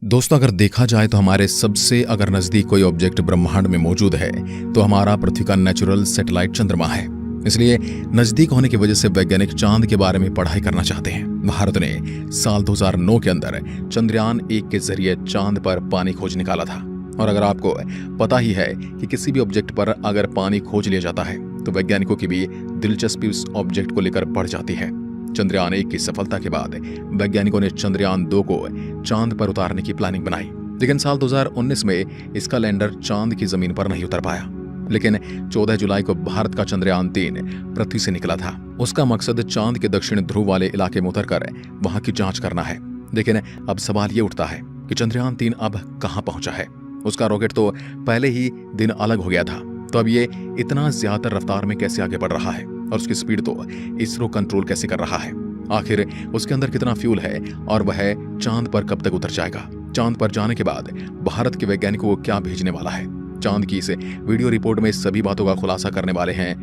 दोस्तों, अगर देखा जाए तो हमारे सबसे अगर नजदीक कोई ऑब्जेक्ट ब्रह्मांड में मौजूद है तो हमारा पृथ्वी का नेचुरल सैटेलाइट चंद्रमा है। इसलिए नजदीक होने की वजह से वैज्ञानिक चांद के बारे में पढ़ाई करना चाहते हैं। भारत ने साल 2009 के अंदर चंद्रयान-1 के जरिए चांद पर पानी खोज निकाला था। और अगर आपको पता ही है कि किसी भी ऑब्जेक्ट पर अगर पानी खोज लिया जाता है तो वैज्ञानिकों की भी दिलचस्पी उस ऑब्जेक्ट को लेकर बढ़ जाती है। चंद्रयान-1 की सफलता के बाद वैज्ञानिकों ने चंद्रयान-2 को चांद पर उतारने की प्लानिंग बनाई, लेकिन साल 2019 में इसका लैंडर चांद की जमीन पर नहीं उतर पाया। लेकिन 14 जुलाई को भारत का चंद्रयान-3 पृथ्वी से निकला था। उसका मकसद चांद के दक्षिण ध्रुव वाले इलाके में उतरकर वहां की जांच करना है। लेकिन अब सवाल ये उठता है कि चंद्रयान-3 अब कहां पहुंचा है। उसका रॉकेट तो पहले ही दिन अलग हो गया था, तो अब ये इतना ज्यादा रफ्तार में कैसे आगे बढ़ रहा है और उसकी स्पीड तो इसरो कंट्रोल कैसे कर रहा है। आखिर उसके अंदर कितना फ्यूल है और वह चांद पर कब तक उतर जाएगा। चांद पर जाने के बाद भारत के वैज्ञानिकों को क्या भेजने वाला है। चांद की इस वीडियो रिपोर्ट में सभी बातों का खुलासा करने वाले हैं।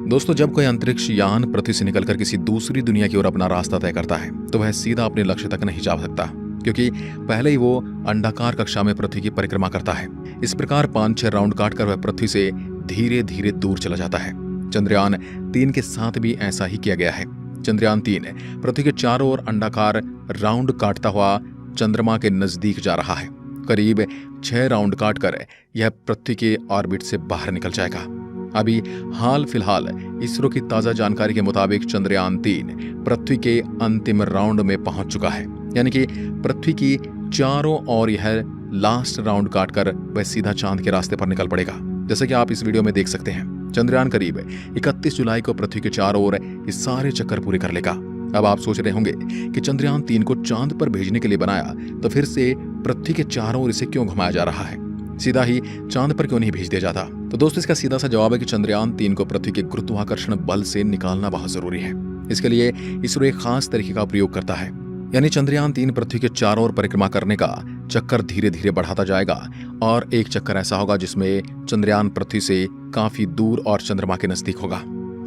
दोस्तों, जब कोई अंतरिक्ष यान पृथ्वी से निकलकर किसी दूसरी दुनिया की ओर अपना रास्ता तय करता है तो वह सीधा अपने लक्ष्य तक नहीं जा सकता, क्योंकि पहले ही वो अंडाकार कक्षा में पृथ्वी की परिक्रमा करता है। इस प्रकार 5-6 राउंड काटकर वह पृथ्वी से धीरे धीरे दूर चला जाता है। चंद्रयान-3 के साथ भी ऐसा ही किया गया है। चंद्रयान-3 पृथ्वी के चारों ओर अंडाकार राउंड काटता हुआ चंद्रमा के नजदीक जा रहा है। करीब 6 राउंड काटकर यह पृथ्वी के ऑर्बिट से बाहर निकल जाएगा। अभी हाल फिलहाल इसरो की ताजा जानकारी के मुताबिक चंद्रयान-3 पृथ्वी के अंतिम राउंड में पहुंच चुका है, यानी कि पृथ्वी की चारों ओर यह लास्ट राउंड काटकर वह सीधा चांद के रास्ते पर निकल पड़ेगा। जैसे कि आप इस वीडियो में देख सकते हैं, चंद्रयान करीब 31 जुलाई को पृथ्वी के चारों ओर इस सारे चक्कर पूरे कर लेगा। अब आप सोच रहे होंगे कि चंद्रयान-3 को चांद पर भेजने के लिए बनाया तो फिर से पृथ्वी के चारों ओर इसे क्यों घुमाया जा रहा है, सीधा ही चांद पर क्यों नहीं भेज दिया जाता। तो दोस्तों, इसका सीधा सा जवाब है कि चंद्रयान-3 को पृथ्वी के गुरुत्वाकर्षण बल से निकालना बहुत जरूरी है। इसके लिए इसरो एक खास तरीके का प्रयोग करता है, यानी चंद्रयान-3 पृथ्वी के चारों ओर परिक्रमा करने का चक्कर धीरे धीरे बढ़ाता जाएगा और एक चक्कर ऐसा होगा जिसमें चंद्रयान पृथ्वी से काफी दूर और चंद्रमा के नजदीक होगा।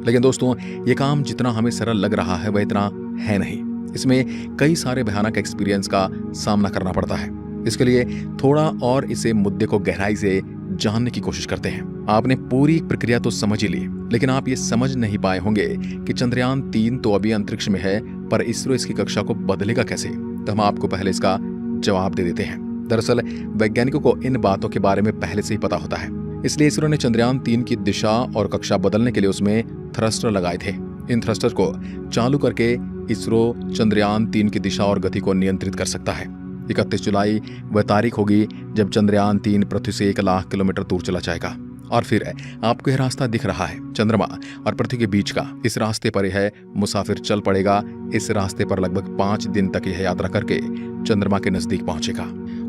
लेकिन दोस्तों, ये काम जितना हमें सरल लग रहा है वह इतना है नहीं। इसमें कई सारे भयानक एक्सपीरियंस का सामना करना पड़ता है। इसके लिए थोड़ा और इसे मुद्दे को गहराई से जानने की कोशिश करते हैं। आपने पूरी प्रक्रिया तो समझ ही ली, लेकिन आप ये समझ नहीं पाए होंगे कि चंद्रयान-3 तो अभी अंतरिक्ष में है, पर इसरो इसकी कक्षा को बदलेगा कैसे। तो हम आपको पहले इसका जवाब दे देते हैं। दरअसल वैज्ञानिकों को इन बातों के बारे में पहले से ही पता होता है, इसलिए इसरो ने चंद्रयान-3 की दिशा और कक्षा बदलने के लिए उसमें थ्रस्टर लगाए थे। इन थ्रस्टर को चालू करके इसरो चंद्रयान-3 की दिशा और गति को नियंत्रित कर सकता है। 31 जुलाई वह तारीख होगी जब चंद्रयान-3 पृथ्वी से 1 लाख किलोमीटर दूर चला जाएगा। और फिर आपको यह रास्ता दिख रहा है, चंद्रमा और पृथ्वी के बीच का। इस रास्ते पर यह मुसाफिर चल पड़ेगा। इस रास्ते पर लगभग 5 दिन तक यह यात्रा करके चंद्रमा के नजदीक पहुंचेगा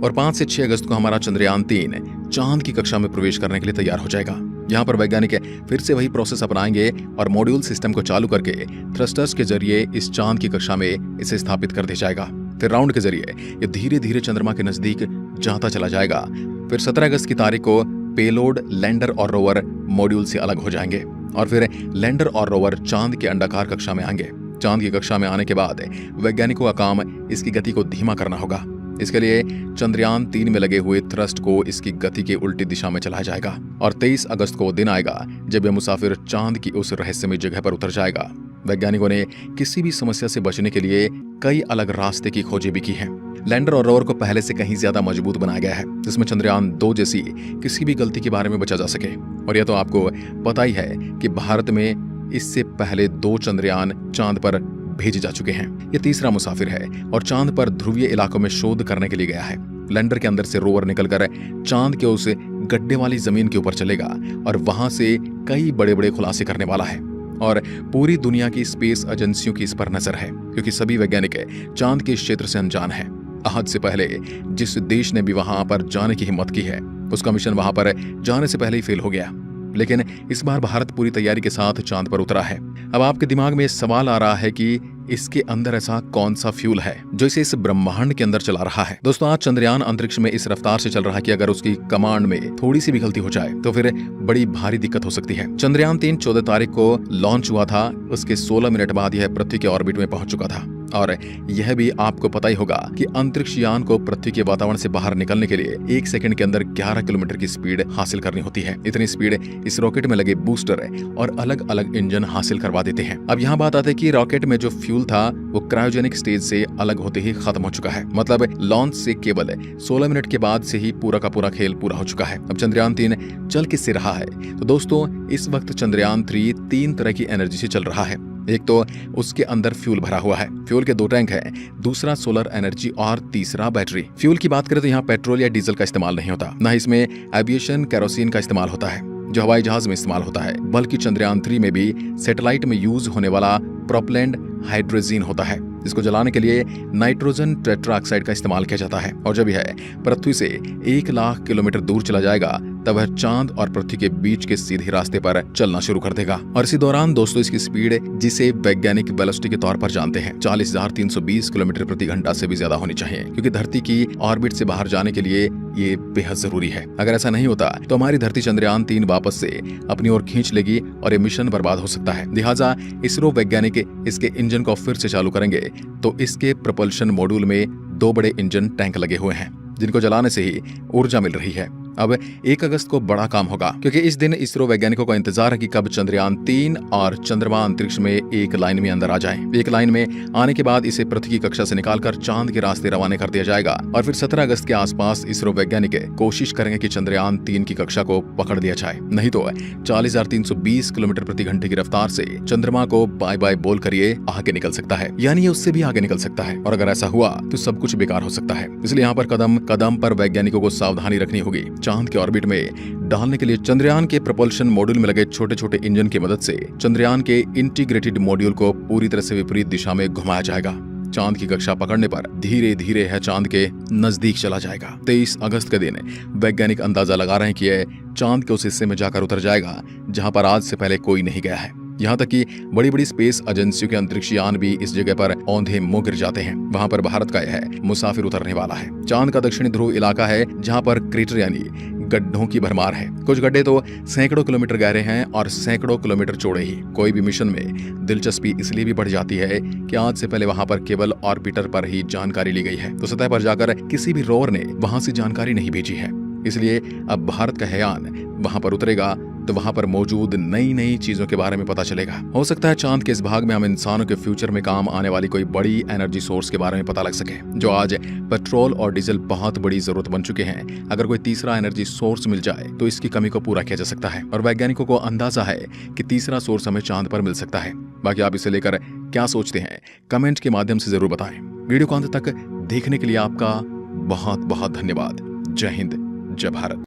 और 5 से 6 अगस्त को हमारा चंद्रयान-3 चांद की कक्षा में प्रवेश करने के लिए तैयार हो जाएगा। यहाँ पर वैज्ञानिक फिर से वही प्रोसेस अपनाएंगे और मॉड्यूल सिस्टम को चालू करके थ्रस्टर्स के जरिए इस चांद की कक्षा में इसे स्थापित कर दिया जाएगा। फिर राउंड के जरिए ये धीरे धीरे चंद्रमा के नजदीक जाता चला जाएगा। फिर 17 अगस्त की तारीख को पेलोड, लैंडर और रोवर मॉड्यूल से अलग हो जाएंगे और फिर लैंडर और रोवर चांद के अंडाकार कक्षा में आएंगे। चांद की कक्षा में आने के बाद वैज्ञानिकों का काम इसकी गति को धीमा करना होगा। इसके लिए चंद्रयान-3 में लगे हुए थ्रस्ट को इसकी गति के उल्टी दिशा में चलाया जाएगा और 23 अगस्त को दिन आएगा जब यह मुसाफिर चांद की उस रहस्यमय जगह पर उतर जाएगा। वैज्ञानिकों ने किसी भी समस्या से बचने के लिए कई अलग रास्ते की खोजें भी की हैं। लैंडर और रोवर को पहले से कहीं ज्यादा मजबूत बनाया गया है, जिसमें चंद्रयान-2 जैसी किसी भी गलती के बारे में बचा जा सके। और यह तो आपको पता ही है कि भारत में इससे पहले 2 चंद्रयान चांद पर भेजे जा चुके हैं। ये तीसरा मुसाफिर है और चांद पर ध्रुवीय इलाकों में शोध करने के लिए गया है। लैंडर के अंदर से रोवर निकलकर चांद के उस गड्ढे वाली जमीन के ऊपर चलेगा और वहां से कई बड़े बड़े खुलासे करने वाला है। और पूरी दुनिया की स्पेस एजेंसियों की इस पर नजर है, क्योंकि सभी वैज्ञानिक चांद के इस क्षेत्र से अनजान है। आज से पहले जिस देश ने भी वहां पर जाने की हिम्मत की है, उसका मिशन वहां पर जाने से पहले ही फेल हो गया। लेकिन इस बार भारत पूरी तैयारी के साथ चांद पर उतरा है। अब आपके दिमाग में सवाल आ रहा है कि इसके अंदर ऐसा कौन सा फ्यूल है जो इसे इस ब्रह्मांड के अंदर चला रहा है। दोस्तों, आज चंद्रयान अंतरिक्ष में इस रफ्तार से चल रहा है कि अगर उसकी कमांड में थोड़ी सी भी गलती हो जाए तो फिर बड़ी भारी दिक्कत हो सकती है। चंद्रयान-3 14 तारीख को लॉन्च हुआ था। उसके 16 मिनट बाद यह पृथ्वी के ऑर्बिट में पहुंच चुका था। और यह भी आपको पता ही होगा कि अंतरिक्ष यान को पृथ्वी के वातावरण से बाहर निकलने के लिए 1 सेकंड के अंदर 11 किलोमीटर की स्पीड हासिल करनी होती है। इतनी स्पीड इस रॉकेट में लगे बूस्टर और अलग अलग इंजन हासिल करवा देते हैं। अब यहाँ बात आती है कि रॉकेट में जो फ्यूल था वो क्रायोजेनिक स्टेज से अलग होते ही खत्म हो चुका है। मतलब लॉन्च से केवल 16 मिनट के बाद से ही पूरा का पूरा खेल पूरा हो चुका है। अब चंद्रयान 3 चल किससे रहा है? तो दोस्तों, इस वक्त चंद्रयान 3 3 तरह की एनर्जी से चल रहा है। एक तो उसके अंदर फ्यूल भरा हुआ है, फ्यूल के 2 टैंक हैं, दूसरा सोलर एनर्जी और तीसरा बैटरी। फ्यूल की बात करें तो यहाँ पेट्रोल या डीजल का इस्तेमाल नहीं होता, न इसमें एविएशन केरोसिन का इस्तेमाल होता है जो हवाई जहाज में इस्तेमाल होता है, बल्कि चंद्रयान 3 में भी सैटेलाइट में यूज होने वाला प्रोपेलेंट हाइड्रोजन होता है, जिसको जलाने के लिए नाइट्रोजन टेट्राऑक्साइड का इस्तेमाल किया जाता है। और जब यह पृथ्वी से 1 लाख किलोमीटर दूर चला जाएगा तब वह चांद और पृथ्वी के बीच के सीधे रास्ते पर चलना शुरू कर देगा। और इसी दौरान दोस्तों इसकी स्पीड, जिसे वैज्ञानिक वेलोसिटी के तौर पर जानते हैं, 40,320 किलोमीटर प्रति घंटा से भी ज्यादा होनी चाहिए, क्योंकि धरती की ऑर्बिट से बाहर जाने के लिए ये बेहद जरूरी है। अगर ऐसा नहीं होता तो हमारी धरती चंद्रयान 3 वापस से अपनी ओर खींच लेगी और ये मिशन बर्बाद हो सकता है। लिहाजा इसरो वैज्ञानिक इसके इंजन को फिर से चालू करेंगे तो इसके propulsion मॉड्यूल में 2 बड़े इंजन टैंक लगे हुए हैं, जिनको जलाने से ही ऊर्जा मिल रही है। अब 1 अगस्त को बड़ा काम होगा, क्योंकि इस दिन इसरो वैज्ञानिकों का इंतजार है कि कब चंद्रयान 3 और चंद्रमा अंतरिक्ष में एक लाइन में अंदर आ जाएं। एक लाइन में आने के बाद इसे पृथ्वी की कक्षा से निकालकर चांद के रास्ते रवाना कर दिया जाएगा और फिर 17 अगस्त के आसपास इसरो वैज्ञानिक कोशिश करेंगे कि चंद्रयान 3 की कक्षा को पकड़ लिया जाए। नहीं तो 40,320 किलोमीटर प्रति घंटे की रफ्तार से चंद्रमा को बाय बाय बोल कर ये आगे निकल सकता है, यानी ये उससे भी आगे निकल सकता है। और अगर ऐसा हुआ तो सब कुछ बेकार हो सकता है। इसलिए यहाँ पर कदम कदम पर वैज्ञानिकों को सावधानी रखनी होगी। चांद के ऑर्बिट में डालने के लिए चंद्रयान के propulsion मॉड्यूल में लगे छोटे छोटे इंजन की मदद से चंद्रयान के इंटीग्रेटेड मॉड्यूल को पूरी तरह से विपरीत दिशा में घुमाया जाएगा। चांद की कक्षा पकड़ने पर धीरे धीरे यह चांद के नजदीक चला जाएगा। 23 अगस्त के दिन वैज्ञानिक अंदाजा लगा रहे हैं कि यह चांद के उस हिस्से में जाकर उतर जाएगा जहां पर आज से पहले कोई नहीं गया है। यहाँ तक कि बड़ी बड़ी स्पेस एजेंसियों के अंतरिक्ष यान भी इस जगह पर औंधे मुंह गिर जाते हैं। वहां पर भारत का यह मुसाफिर उतरने वाला है। चांद का दक्षिणी ध्रुव इलाका है जहां पर क्रेटर यानी गड्ढों की भरमार है। कुछ गड्ढे तो सैकड़ों किलोमीटर गहरे हैं और सैकड़ों किलोमीटर चौड़े ही। कोई भी मिशन में दिलचस्पी इसलिए भी बढ़ जाती है कि आज से पहले वहां पर केवल ऑर्बिटर पर ही जानकारी ली गई है, तो सतह पर जाकर किसी भी रोवर ने वहां से जानकारी नहीं भेजी है। इसलिए अब भारत का यान वहां पर उतरेगा तो वहां पर मौजूद नई नई चीजों के बारे में पता चलेगा। हो सकता है चांद के इस भाग में हम इंसानों के फ्यूचर में काम आने वाली कोई बड़ी एनर्जी सोर्स के बारे में पता लग सके, जो आज पेट्रोल और डीजल बहुत बड़ी जरूरत बन चुके हैं। अगर कोई तीसरा एनर्जी सोर्स मिल जाए तो इसकी कमी को पूरा किया जा सकता है और वैज्ञानिकों को अंदाजा है कि तीसरा सोर्स हमें चांद पर मिल सकता है। बाकी आप इसे लेकर क्या सोचते हैं, कमेंट के माध्यम से जरूर बताएं। वीडियो को अंत तक देखने के लिए आपका बहुत बहुत धन्यवाद। जय हिंद, जय भारत।